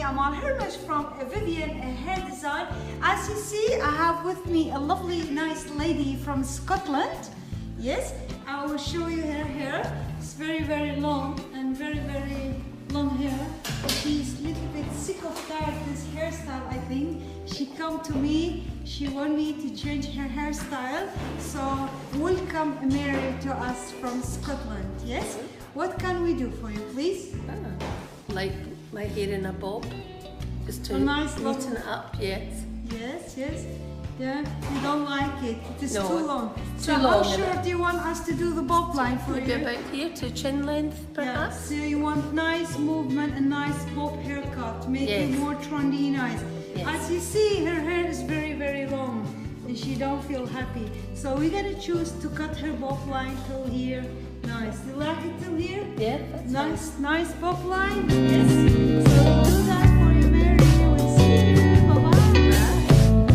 Amal Hermish from Vivian Hair Design. As you see, I have with me a lovely, nice lady from Scotland. Yes, I will show you her hair. It's very, very long and very, very long hair. She's a little bit sick of this hairstyle, I think. She come to me, she want me to change her hairstyle. So welcome Mary to us from Scotland. Yes? What can we do for you, please? Like my hair in a bob, just to nice neaten it up, yes. Yes, yes. Yeah, you don't like it. It is No, too long. too So long, how short do you want us to do the bob line for Maybe you? about here to chin length, Yeah, perhaps. so you want nice movement and nice bob haircut, make it Yes. more trendy, nice. Yes. As you see, her hair is very, very long and she don't feel happy. So we're gonna choose to cut her bob line till here. Nice. You like it till here? Yeah, that's Nice, nice bob line. Yes. So we'll do that for you, Mary. We'll see you. Bye-bye.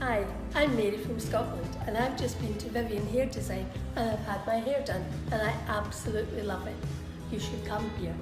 Hi, I'm Mary from Scotland and I've just been to Vivian Hair Design and I've had my hair done and I absolutely love it. You should come here.